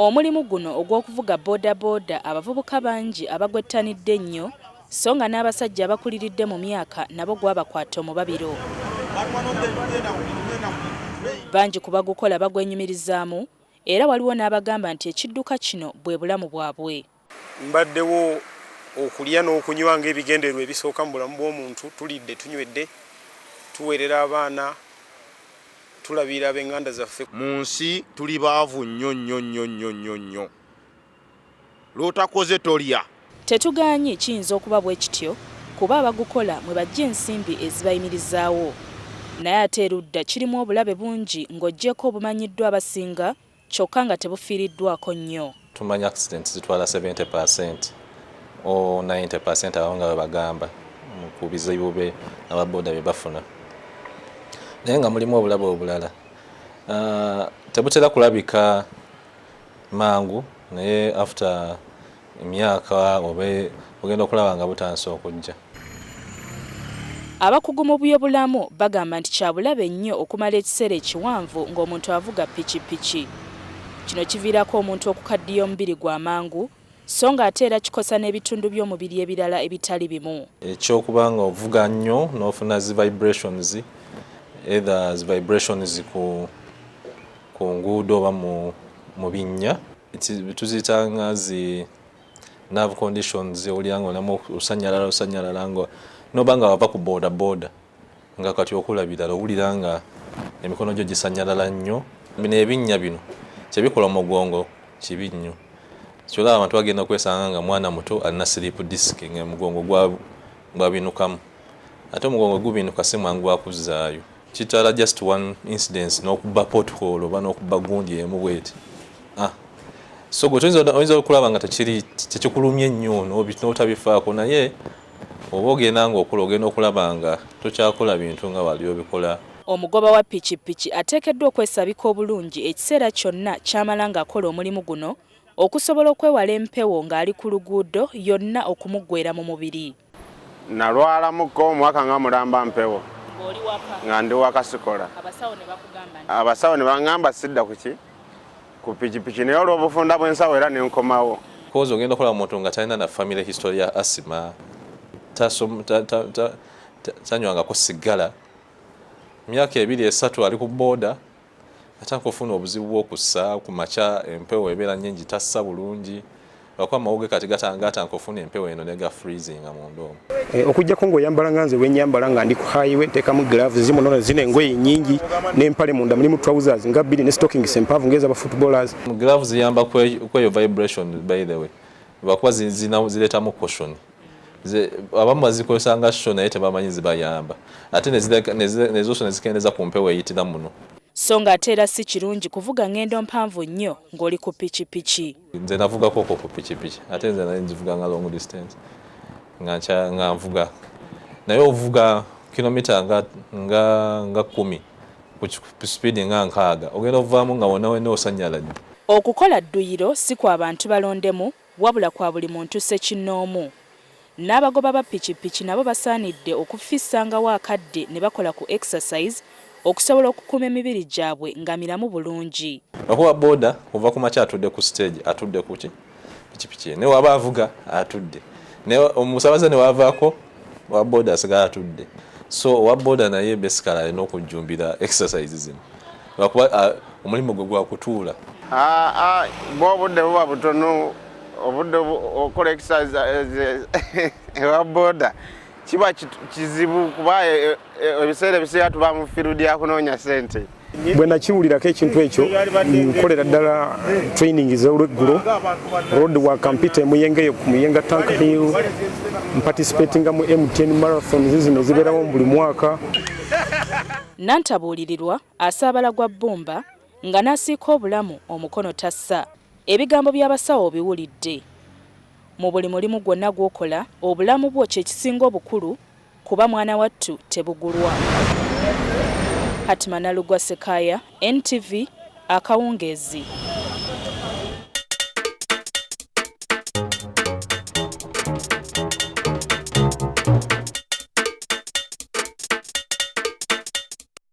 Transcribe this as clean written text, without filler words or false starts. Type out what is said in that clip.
Omulimu guno ogw'okuvuga boda-boda abavubuka bangi abagwettanidde nnyo so nga n'abasajja abakuliridde mu myaka nabo gwabakwata omubabiro. Bangi ku bagukola bagwenyumirizaamu era waliwo n'abagamba nti ekidduka kino bwe bulamu bwabwe. Mbaddewo okulya n'okunywa ng'ebigendererwa ebisooka mu bulamu bw'omuntu, tulidde tunywedde tuweerera abaana tulabira ab'enganda zaffe. Mu nsi tuli baavu nnyo. Lw'otakoze tolya. Tetugaanye kiyinza okuba bwe kityo kuba abagukola mwe bajja ensimbi ezibayimirizaawo. Naye ate erudda kirimu obulabe bungi ng'oggyeko obumanyiddwa abasinga kyokka nga tebufiiriddwako nnyo. Tumanyi accidents zitwala 70% o 90% abo nga bagamba ku bizibu be ababoda bye bafuna. Naye nga mulimu obulabe obulala tebutera kulabika mangu naye after emyaka oba ogenda okulaba nga butandise okujja. Abakugu mu by'obulamu bagamba nti kyabulabe nnyo okumala ekiseera ekiwanvu ng'omuntu avuga pikipiki. Kino kiviirako omuntu okukaddiya omubiri gw'amangu so ng'ate era kikosa n'ebitundu by'omubiri ebirala ebitali bimu. Ekyokuba nga ovuga nnyo n'ofuna zi vibrations, either zi vibrations ku nguudo oba mu binnya, tuziyita nga zi nerve conditions olya nga olamu osanyalala nga noba nga wava ku boda-boda nga kati okulabira owulira nga emikono gyo gisanyalala nnyo. Bino ebinnya bino kyebikola mugongo kibi nnyo. Kyolaba abantu bagenda kwesanga nga mwana muto alina slip disc nga mugongo gwabinukamu. Ate omugongo gubinuka si mwangu wakuzaayo. Kitwala just one incidence n'okubba pothole oba n'okubba gundi emu bweti. So oyinza okulaba nga tekikulumye nnyo n'otabifaako naye oba ogenda ng'okula ogenda okulaba nga tokyakola bintu nga wali obikola. Omugoba wa pikipiki ateekeddwa okwesabika obulungi ekiseera kyonna ky'amala ng'akola omulimu guno okusobola okwewala empewo ng'ali ku luguudo yonna okumuggweera mu mubiri. Nalwalamukko omwaka nga mulamba mpewo. Ng'oli waka? Nga ndi waka sikola. Abasawo ne bakugamba nti? Abasawo ne baŋŋamba sidda ku pikipiki naye olw'obufunda bw'ensawo era ne nkomawo. Kozi ogenda okulaba omuntu nga talina na family history ya asima, tanywangako sigala, myaka 2-3 ali ku boda, atandika okufuna obuzibu bw'okussa ku makya, empewo ebeera nnyingi tassa bulungi, lwakuba amawuge kati atandika okufuna empewo eno ne ga freezinga mu ndoomo. Okujjako ng'oyambala nga nze bwennyambala nga ndi ku highway nteekamu gloves zimunono zino engoye nnyingi n'empale munda mulimu trousers nga 2 ne stockings empanvu ng'ez'aba footballers. Gloves ziyamba kweyo vibration by the way, lwakuba zireetamu caution. Abamu bazikozesa nga sho naye tebamanyi zibayamba ate nezooso nezikendeza ku mpewo eyitira muno. So ng'ate era si kirungi kuvuga ngendo mpanvu nnyo ng'oli ku pikipiki. Nze navugako ku pikipiki ate nze nali nzivuga nga long distance nga nvuga naye ovuga kilomita nga 10 ku speed nga 6 ogenda ovaamu nga wonna wenna osanyala nnyo. Okukola dduyiro si kwa bantu balondemu wabula kwa buli muntu ssekinnoomu. N'abagoba ba pikipiki nabo basaanidde okufissangawo akadde ne bakola ku exercise okusobola okukuuma emibiri gyabwe nga miramu bulungi. Okuba boda ova ku makya atudde ku stage atudde ku pikipiki ne waba avuga atudde ne omusabaze ne wavaako wa boda asigala atudde. So owa boda naye basically alina okujjumbira exercise zino lwakuba omulimu gwe gwa kutuula. Bw'obudde buba butono obudde okola exercise ewa boda kiba kizibu kuba ebiseera ebiseera tuba mu field ya kunoonya ssente. Bwe nakiwulirako ekintu ekyo nkolera ddala training ez'olweggulo road work mpita emuyengeyo ku Muyenga Tank Hill participating mu MTN marathon zino zibeerawo buli mwaka. Nantabuulirirwa asaabala gwa bbumba nga n'asiika obulamu omukono tassa. Ebigambo by'abasawo biwulidde. Mu buli mulimu gwonna gw'okola obulamu bwo kye kisinga obukulu kuba mwana wattu tebugulwa. Hatima Nalugwa Sekaya, NTV, Akawungeezi.